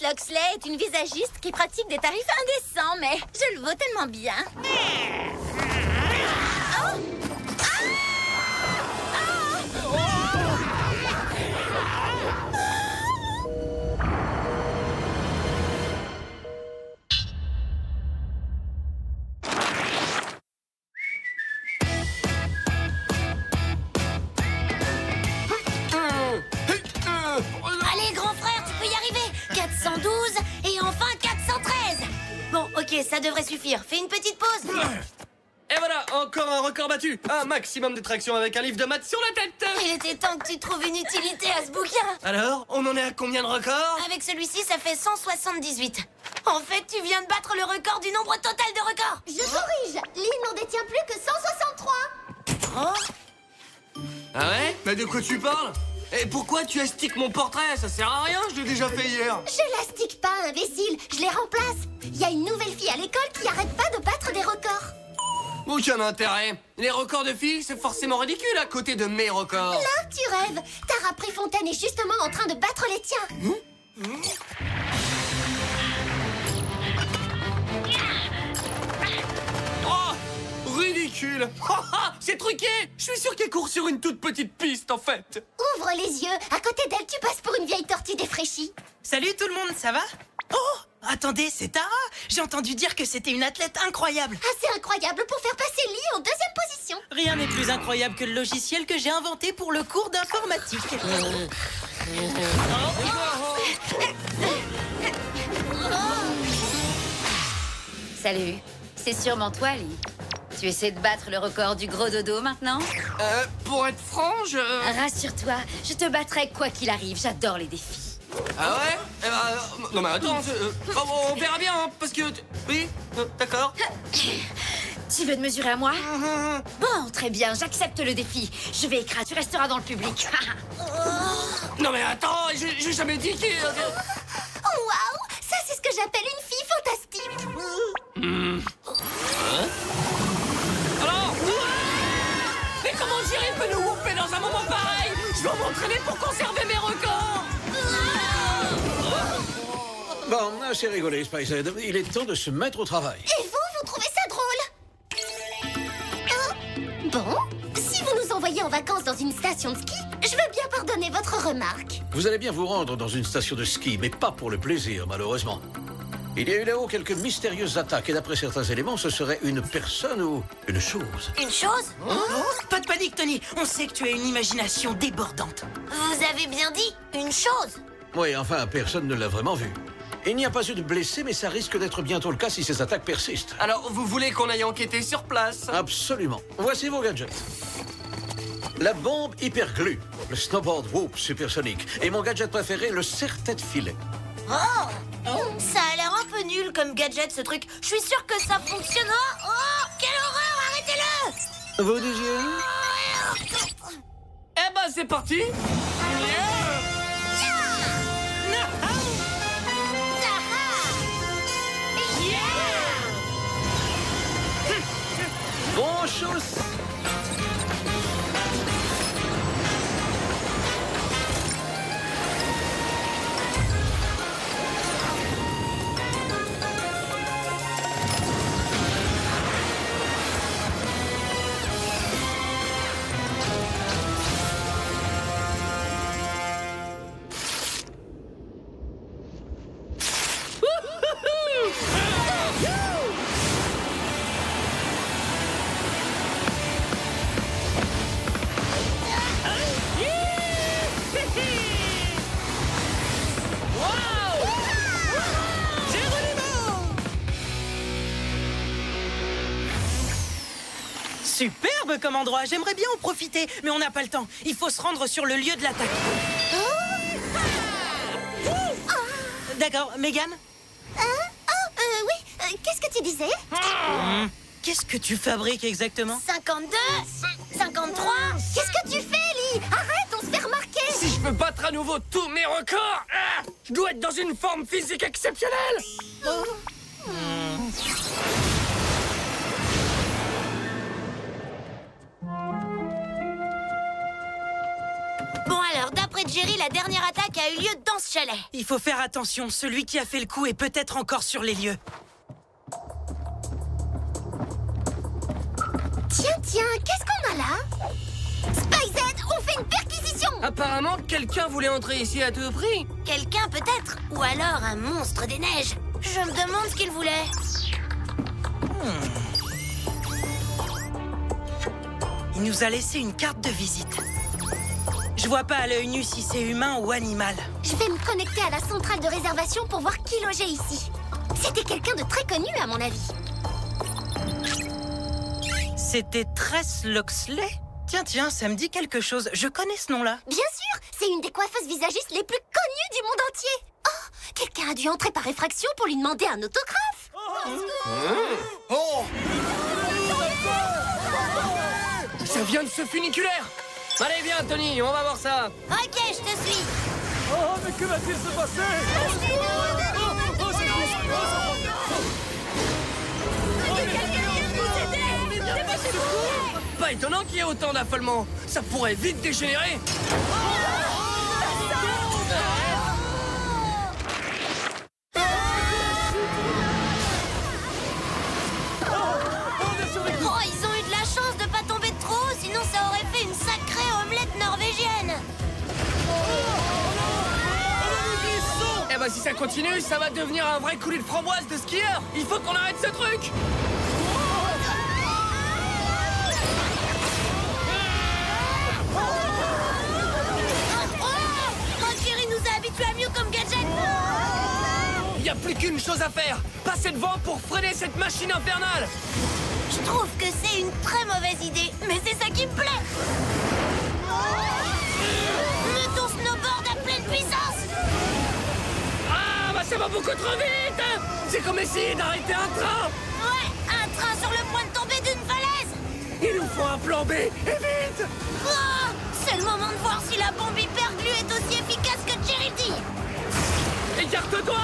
Loxley est une visagiste qui pratique des tarifs indécents, mais je le vaux tellement bien. Allez, grand frère, tu peux y arriver. 412 et enfin 413. Bon, ok, ça devrait suffire. Fais une petite pause. Et voilà, encore un record battu. Un maximum de traction avec un livre de maths sur la tête. Il était temps que tu trouves une utilité à ce bouquin. Alors, on en est à combien de records? Avec celui-ci, ça fait 178. En fait, tu viens de battre le record du nombre total de records. Je corrige, Lee n'en détient plus que 163. Oh. Ah ouais? Mais de quoi tu parles? Et pourquoi tu astiques mon portrait? Ça sert à rien, je l'ai déjà fait hier. Je l'astique pas, imbécile, je les remplace. Il y a une nouvelle fille à l'école qui arrête pas de battre des records. Aucun intérêt. Les records de filles, c'est forcément ridicule à côté de mes records. Là, tu rêves. Tara Préfontaine est justement en train de battre les tiens. Oh, ridicule. C'est truqué. Je suis sûr qu'elle court sur une toute petite piste, en fait. Ouvre les yeux. À côté d'elle, tu passes pour une vieille tortue défraîchie. Salut tout le monde, ça va? Oh, attendez, c'est Tara. J'ai entendu dire que c'était une athlète incroyable. Assez incroyable pour faire passer Lee en deuxième position. Rien n'est plus incroyable que le logiciel que j'ai inventé pour le cours d'informatique. Salut, c'est sûrement toi, Lee. Tu essaies de battre le record du gros dodo maintenant? Pour être franc, Rassure-toi, je te battrai quoi qu'il arrive, j'adore les défis. Ah ouais? Eh ben, non mais attends, on verra bien, hein, parce que... Oui, d'accord. Tu veux te mesurer à moi? Bon, très bien, j'accepte le défi. Je vais écraser, tu resteras dans le public. Non mais attends, j'ai jamais dit qu'il... Oh, waouh! Ça, c'est ce que j'appelle une fille fantastique. Alors? Mais comment Jerry peut nous whooper dans un moment pareil? Je dois m'entraîner pour conserver mes records. Bon, assez rigolé, Spicehead. Il est temps de se mettre au travail. Et vous trouvez ça drôle? Bon, si vous nous envoyez en vacances dans une station de ski, je veux bien pardonner votre remarque. Vous allez bien vous rendre dans une station de ski, mais pas pour le plaisir, malheureusement. Il y a eu là-haut quelques mystérieuses attaques, et d'après certains éléments, ce serait une personne ou une chose. Une chose? Pas de panique, Tony. On sait que tu as une imagination débordante. Vous avez bien dit une chose. Oui, enfin, personne ne l'a vraiment vu. Il n'y a pas eu de blessés, mais ça risque d'être bientôt le cas si ces attaques persistent. Alors, vous voulez qu'on aille enquêter sur place? Absolument. Voici vos gadgets. La bombe hyperglue, le snowboard whoop supersonique, et mon gadget préféré, le serre-tête filet. Ça a l'air un peu nul comme gadget, ce truc. Je suis sûre que ça fonctionnera. Oh, quelle horreur! Arrêtez-le! Vous disiez? Eh ben, c'est parti. Bon chausse. Superbe comme endroit, j'aimerais bien en profiter, mais on n'a pas le temps. Il faut se rendre sur le lieu de l'attaque. D'accord, Megan? Oui, qu'est-ce que tu disais? Qu'est-ce que tu fabriques exactement? 52, 53. Qu'est-ce que tu fais, Lee? Arrête, on se fait remarquer. Si je peux battre à nouveau tous mes records, je dois être dans une forme physique exceptionnelle. Bon alors, d'après Jerry, la dernière attaque a eu lieu dans ce chalet. Il faut faire attention, celui qui a fait le coup est peut-être encore sur les lieux. Tiens, qu'est-ce qu'on a là? Spy-Z, on fait une perquisition! Apparemment, quelqu'un voulait entrer ici à tout prix. Quelqu'un peut-être? Ou alors un monstre des neiges? Je me demande ce qu'il voulait. Il nous a laissé une carte de visite. Je vois pas à l'œil nu si c'est humain ou animal. Je vais me connecter à la centrale de réservation pour voir qui logeait ici. C'était quelqu'un de très connu, à mon avis. C'était Tress Loxley? Tiens, ça me dit quelque chose. Je connais ce nom-là. Bien sûr, c'est une des coiffeuses visagistes les plus connues du monde entier. Oh, quelqu'un a dû entrer par effraction pour lui demander un autographe. Ça vient de ce funiculaire. Allez, viens, Tony, on va voir ça. Ok, je te suis. Oh, mais que va-t-il se passer? Pas étonnant qu'il y ait autant d'affolement. Ça pourrait vite dégénérer. Oh, ils ont eu de la chance de pas tomber de trop haut, sinon ça aurait fait une sacrée omelette norvégienne. Eh ben si ça continue, ça va devenir un vrai coulis de framboise de skieur. Il faut qu'on arrête ce truc. Tu as mieux comme gadget. Il n'y a plus qu'une chose à faire. Passer devant pour freiner cette machine infernale. Je trouve que c'est une très mauvaise idée, mais c'est ça qui me plaît. Mets ton snowboard à pleine puissance. Ah, bah ça va beaucoup trop vite. C'est comme essayer d'arrêter un train. Ouais, un train sur le point de tomber d'une falaise. Il nous faut un plan B, et vite. Oh, c'est le moment de voir si la bombe hyperglue est aussi efficace que Jerry dit. Écarte-toi.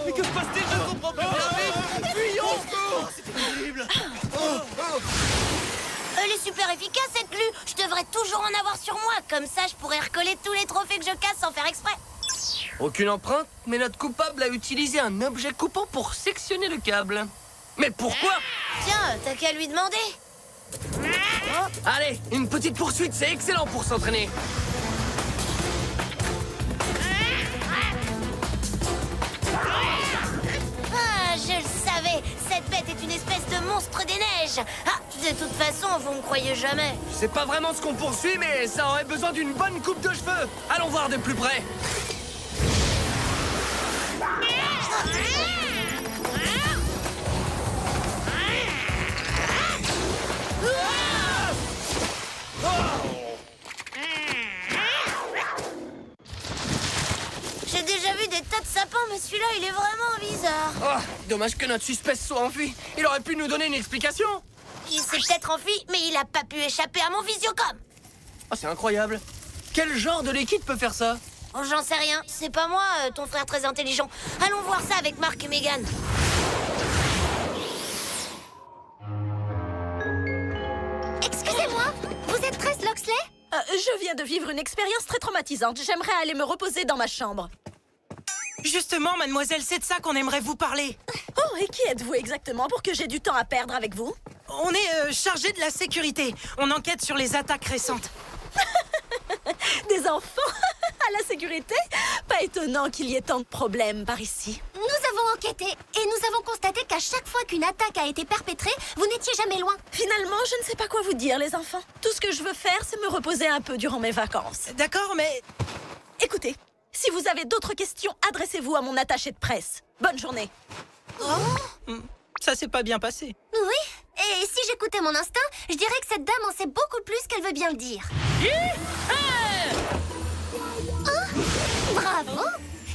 Mais que se passe-t-il? Je ne comprends plus. Fuyons! C'était terrible. Elle est super efficace cette glu. Je devrais toujours en avoir sur moi. Comme ça, je pourrais recoller tous les trophées que je casse sans faire exprès. Aucune empreinte, mais notre coupable a utilisé un objet coupant pour sectionner le câble. Mais pourquoi? Tiens, t'as qu'à lui demander. Allez, une petite poursuite, c'est excellent pour s'entraîner. Ah, je le savais. Cette bête est une espèce de monstre des neiges. Ah, de toute façon, vous me croyez jamais. C'est pas vraiment ce qu'on poursuit, mais ça aurait besoin d'une bonne coupe de cheveux. Allons voir de plus près. J'ai déjà vu des tas de sapins, mais celui-là, il est vraiment bizarre. Oh, dommage que notre suspect soit enfui. Il aurait pu nous donner une explication. Il s'est peut-être enfui, mais il a pas pu échapper à mon visiocom. Oh, c'est incroyable. Quel genre de liquide peut faire ça? Oh, j'en sais rien. C'est pas moi, ton frère très intelligent. Allons voir ça avec Mark et Megan. Excusez-moi, vous êtes Tress Loxley? Je viens de vivre une expérience très traumatisante. J'aimerais aller me reposer dans ma chambre. Justement, mademoiselle, c'est de ça qu'on aimerait vous parler. Oh, et qui êtes-vous exactement pour que j'ai du temps à perdre avec vous? On est chargé de la sécurité. On enquête sur les attaques récentes. Des enfants à la sécurité? Pas étonnant qu'il y ait tant de problèmes par ici. Nous avons enquêté et nous avons constaté qu'à chaque fois qu'une attaque a été perpétrée, vous n'étiez jamais loin. Finalement, je ne sais pas quoi vous dire, les enfants. Tout ce que je veux faire, c'est me reposer un peu durant mes vacances. D'accord, mais... Écoutez, si vous avez d'autres questions, adressez-vous à mon attaché de presse. Bonne journée. Ça s'est pas bien passé. Oui, et si j'écoutais mon instinct, je dirais que cette dame en sait beaucoup plus qu'elle veut bien le dire. Bravo!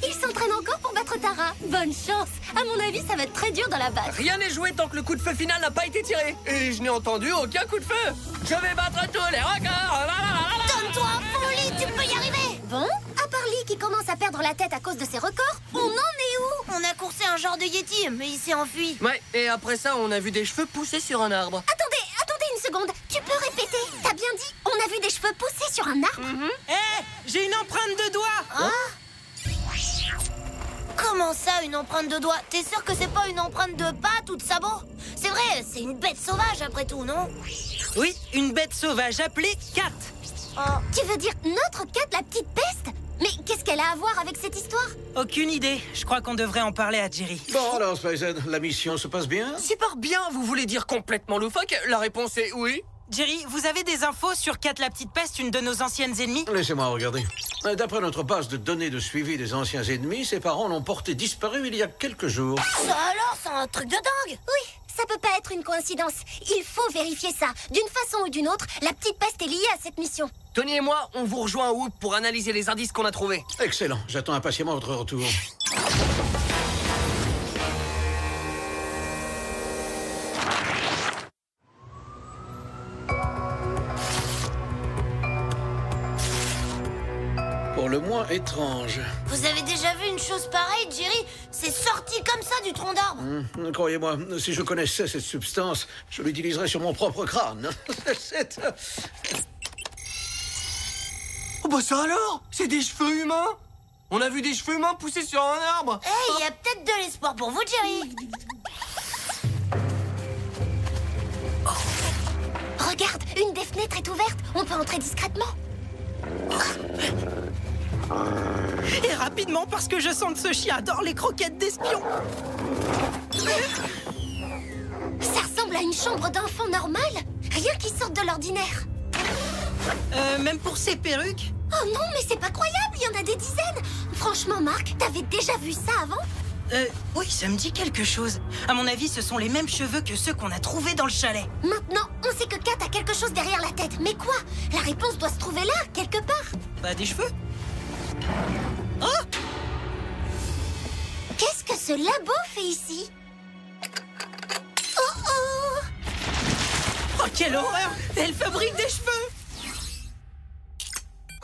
Il s'entraîne encore pour battre Tara. Bonne chance. À mon avis, ça va être très dur dans la battre. Rien n'est joué tant que le coup de feu final n'a pas été tiré. Et je n'ai entendu aucun coup de feu. Je vais battre tous les records. Donne-toi à fond, Lee, tu peux y arriver. Bon, à part Lee qui qui commence à perdre la tête à cause de ses records, on en est où? On a coursé un genre de Yeti, mais il s'est enfui. Ouais, et après ça, on a vu des cheveux pousser sur un arbre. Attendez une seconde. Tu peux répéter? T'as bien dit, on a vu des cheveux pousser sur un arbre? J'ai une empreinte de doigt. Comment ça, une empreinte de doigt? T'es sûr que c'est pas une empreinte de patte ou de sabot? C'est vrai, c'est une bête sauvage après tout, non? Oui, une bête sauvage appelée Cat. Tu veux dire notre Cat, la petite peste? Mais qu'est-ce qu'elle a à voir avec cette histoire? Aucune idée. Je crois qu'on devrait en parler à Jerry. Bon, alors, Spice-Head, la mission se passe bien? Si par bien, vous voulez dire complètement loufoque, la réponse est oui. Jerry, vous avez des infos sur Cat la petite peste, une de nos anciennes ennemies? Laissez-moi regarder. D'après notre base de données de suivi des anciens ennemis, ses parents l'ont porté disparu il y a quelques jours. Ça alors, c'est un truc de dingue! Oui, ça peut pas être une coïncidence. Il faut vérifier ça. D'une façon ou d'une autre, la petite peste est liée à cette mission. Tony et moi, on vous rejoint à Whoop pour analyser les indices qu'on a trouvés. Excellent, j'attends impatiemment votre retour. Pour le moins étrange. Vous avez déjà vu une chose pareille, Jerry? C'est sorti comme ça du tronc d'arbre. Croyez-moi, si je connaissais cette substance, je l'utiliserais sur mon propre crâne. Oh bah ça alors? C'est des cheveux humains? On a vu des cheveux humains pousser sur un arbre. Hey, il y a peut-être de l'espoir pour vous, Jerry. Regarde, une des fenêtres est ouverte. On peut entrer discrètement. Et rapidement, parce que je sens que ce chien adore les croquettes d'espion. Ça ressemble à une chambre d'enfant normale. Rien qui sorte de l'ordinaire. Même pour ces perruques? Oh non, mais c'est pas croyable, il y en a des dizaines. Franchement, Marc, t'avais déjà vu ça avant? Oui, ça me dit quelque chose. À mon avis, ce sont les mêmes cheveux que ceux qu'on a trouvés dans le chalet. Maintenant, on sait que Kat a quelque chose derrière la tête. Mais quoi? La réponse doit se trouver là, quelque part. Bah, des cheveux. Oh! Qu'est-ce que ce labo fait ici? Oh oh! Oh, quelle horreur! Elle fabrique des cheveux!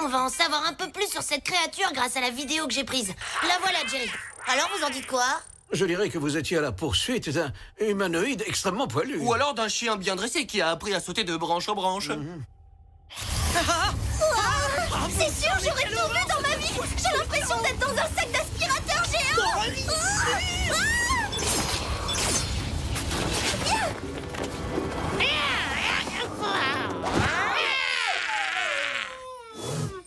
On va en savoir un peu plus sur cette créature grâce à la vidéo que j'ai prise. La voilà, Jerry. Alors, vous en dites quoi? Je dirais que vous étiez à la poursuite d'un humanoïde extrêmement poilu. Ou alors d'un chien bien dressé qui a appris à sauter de branche en branche. C'est sûr, j'aurais tout vu dans ma vie. J'ai l'impression d'être dans un sac d'aspirateur géant.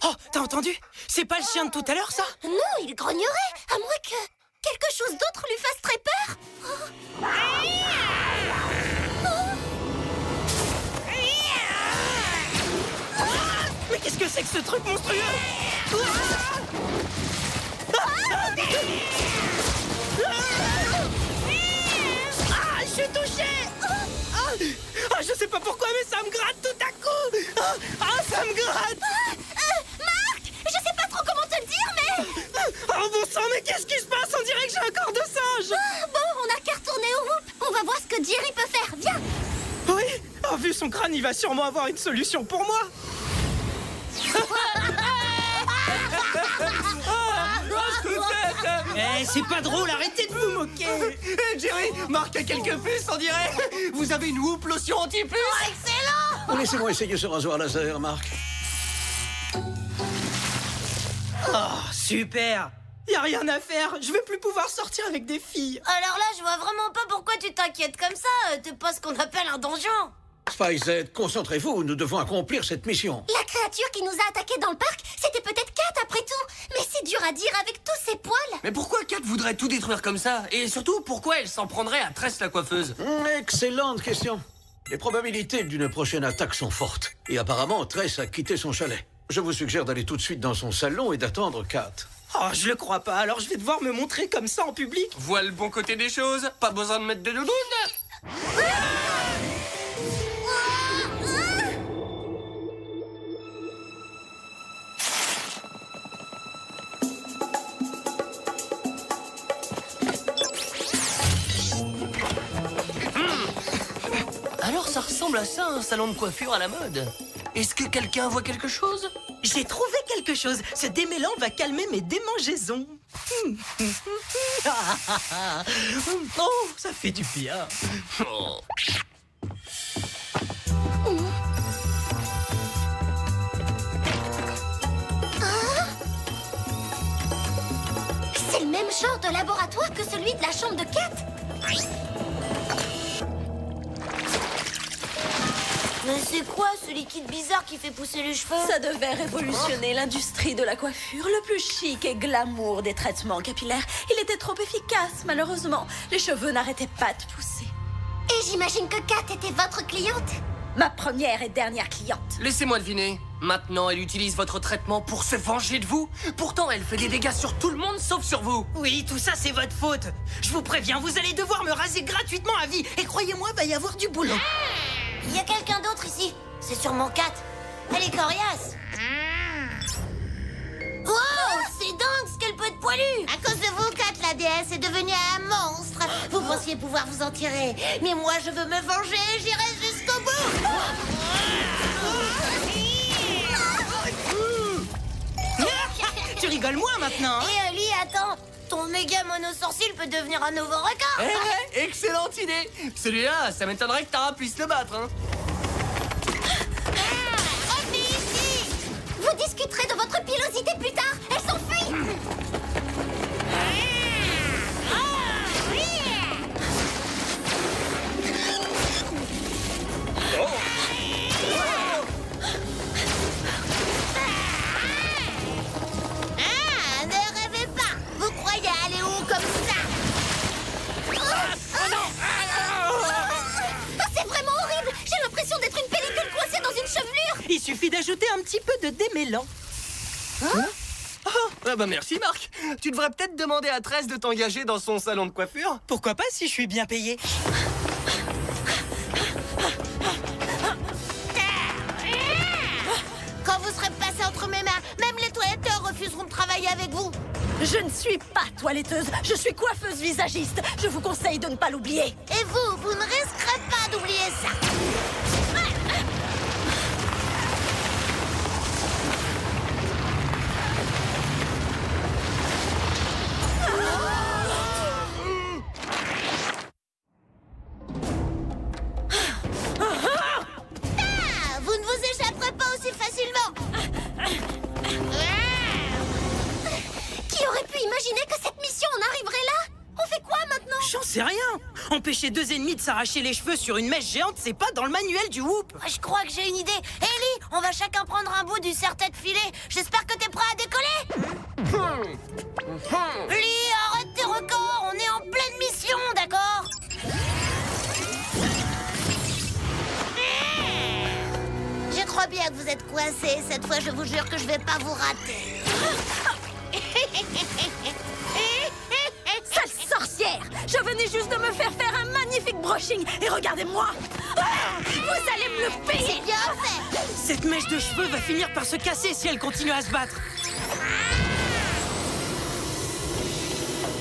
Oh, t'as entendu? C'est pas le chien de tout à l'heure, ça? Non, il grognerait, à moins que quelque chose d'autre lui fasse très peur. Mais qu'est-ce que c'est que ce truc monstrueux? Ah, je suis touché! Ah, je sais pas pourquoi, mais ça me gratte tout à coup! Ah, ça me gratte! Marc, je sais pas trop comment te le dire, mais... Oh bon sang, mais qu'est-ce qui se passe? On dirait que j'ai un corps de singe! Bon, on a qu'à retourner au Whoop. On va voir ce que Jerry peut faire. Viens. Oui, vu son crâne, il va sûrement avoir une solution pour moi! Eh, c'est pas drôle, arrêtez de vous moquer! Jerry, Marc a quelques puces, on dirait. Vous avez une Whoop lotion anti-puce. Excellent! Laissez-moi essayer ce rasoir laser, Marc. Oh, super! Y a rien à faire, je vais plus pouvoir sortir avec des filles! Alors là, je vois vraiment pas pourquoi tu t'inquiètes comme ça. T'es pas ce qu'on appelle un donjon. Spice-Z, concentrez-vous, nous devons accomplir cette mission. La créature qui nous a attaqués dans le parc, c'était peut-être Kat après tout. Mais c'est dur à dire avec tous ces poils. Mais pourquoi Kat voudrait tout détruire comme ça? Et surtout, pourquoi elle s'en prendrait à Tress la coiffeuse? Excellente question. Les probabilités d'une prochaine attaque sont fortes. Et apparemment, Tress a quitté son chalet. Je vous suggère d'aller tout de suite dans son salon et d'attendre Kat. Oh, je le crois pas, alors je vais devoir me montrer comme ça en public. Voilà le bon côté des choses. Pas besoin de mettre de doudoune. Alors ça ressemble à ça, un salon de coiffure à la mode. Est-ce que quelqu'un voit quelque chose? J'ai trouvé quelque chose. Ce démêlant va calmer mes démangeaisons. Oh, ça fait du bien. C'est le même genre de laboratoire que celui de la chambre de Kat. Mais c'est quoi ce liquide bizarre qui fait pousser les cheveux? Ça devait révolutionner l'industrie de la coiffure, le plus chic et glamour des traitements capillaires. Il était trop efficace, malheureusement. Les cheveux n'arrêtaient pas de pousser. Et j'imagine que Kat était votre cliente. Ma première et dernière cliente. Laissez-moi deviner. Maintenant, elle utilise votre traitement pour se venger de vous. Pourtant, elle fait des dégâts sur tout le monde sauf sur vous. Oui, tout ça, c'est votre faute. Je vous préviens, vous allez devoir me raser gratuitement à vie. Et croyez-moi, va y avoir du boulot. Il y a quelqu'un d'autre ici. C'est sûrement Kat. Elle est coriace. Wow, c'est dingue ce qu'elle peut être poilue. À cause de vous, Kat, la déesse est devenue un monstre. Vous pensiez pouvoir vous en tirer. Mais moi, je veux me venger. J'irai jusqu'au bout. Tu rigoles moins maintenant, hein? Et Ellie, attends. Ton méga monosourcil peut devenir un nouveau record. Eh, excellente idée. Celui-là, ça m'étonnerait que Tara puisse le battre, hein. Revenez ici. Vous discuterez de votre pilosité plus tard. Elle s'enfuit. Ne rêvez pas. Vous croyez aller où comme ça? C'est vraiment horrible. J'ai l'impression d'être une pellicule coincée dans une chevelure. Il suffit d'ajouter un petit peu de démêlant. Ah bah merci, Marc. Tu devrais peut-être demander à Tress de t'engager dans son salon de coiffure. Pourquoi pas si je suis bien payé? Quand vous serez passé entre mes mains, même les toiletteurs refuseront de travailler avec vous. Je ne suis pas toiletteuse, je suis coiffeuse visagiste. Je vous conseille de ne pas l'oublier. Et vous, vous ne risquerez pas d'oublier ça. Ah, vous ne vous échapperez pas aussi facilement. Qui aurait pu imaginer que cette mission en arriverait là? On fait quoi maintenant? J'en sais rien. Empêcher deux ennemis de s'arracher les cheveux sur une mèche géante, c'est pas dans le manuel du Whoop. Je crois que j'ai une idée. Ellie, on va chacun prendre un bout du serre-tête filé. J'espère que t'es prêt à décoller. Ellie, arrête tes records. On est en pleine mission, d'accord? Je crois bien que vous êtes coincés. Cette fois, je vous jure que je vais pas vous rater. Sale sorcière! Je venais juste de me faire un magnifique brushing. Et regardez-moi! Vous allez me le payer! Bien fait. Cette mèche de cheveux va finir par se casser si elle continue à se battre.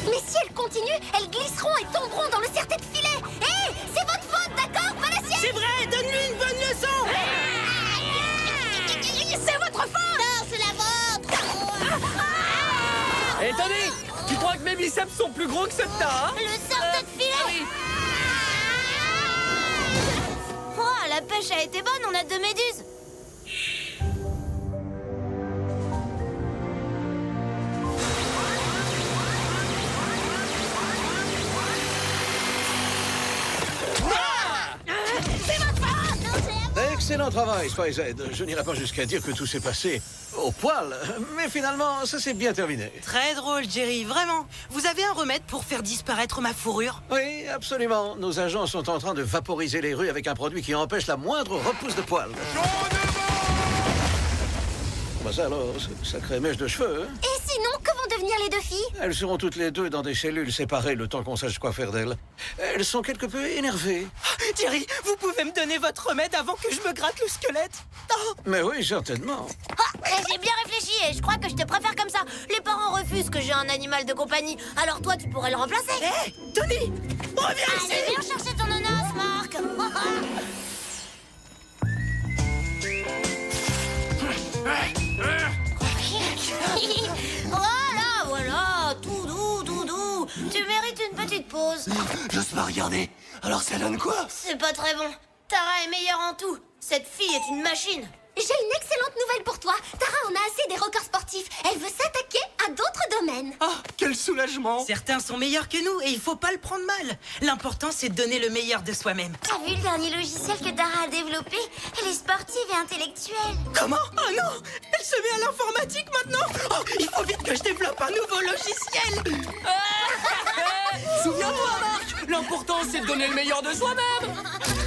Mais si elles continuent, elles glisseront et tomberont dans le serre-tête filet. Hé, c'est votre faute, d'accord? Pas la sienne. C'est vrai, donne-lui une bonne leçon! C'est votre faute. Non, c'est la vôtre. Hé, Tony, tu crois que mes biceps sont plus gros que ceux de ta, hein? Le serre-tête filet. Oh, la pêche a été bonne, on a 2 méduses. Excellent travail, Spy Z. Je n'irai pas jusqu'à dire que tout s'est passé au poil, mais finalement, ça s'est bien terminé. Très drôle, Jerry, vraiment. Vous avez un remède pour faire disparaître ma fourrure? Oui, absolument. Nos agents sont en train de vaporiser les rues avec un produit qui empêche la moindre repousse de poils. Bah ça alors, sacrée mèche de cheveux, hein? Et sinon, que vont devenir les deux filles? Elles seront toutes les deux dans des cellules séparées le temps qu'on sache quoi faire d'elles. Elles sont quelque peu énervées. Jerry, vous pouvez me donner votre remède avant que je me gratte le squelette? Oh. Mais oui, certainement. J'ai bien réfléchi et je crois que je te préfère comme ça. Les parents refusent que j'ai un animal de compagnie. Alors toi, tu pourrais le remplacer. Hé, Tony, reviens ici! Allez, viens chercher ton ananas, Marc. suppose. J'ose pas regarder. Alors ça donne quoi? C'est pas très bon. Tara est meilleure en tout. Cette fille est une machine. J'ai une excellente nouvelle pour toi. Tara en a assez des records sportifs. Elle veut s'attaquer à d'autres domaines. Ah, quel soulagement! Certains sont meilleurs que nous et il faut pas le prendre mal. L'important, c'est de donner le meilleur de soi-même. T'as vu le dernier logiciel que Tara a développé? Elle est sportive et intellectuelle. Comment? Oh non! Elle se met à l'informatique maintenant! Oh, il faut vite que je développe un nouveau logiciel! Souviens-toi, Marc, l'important c'est de donner le meilleur de soi-même.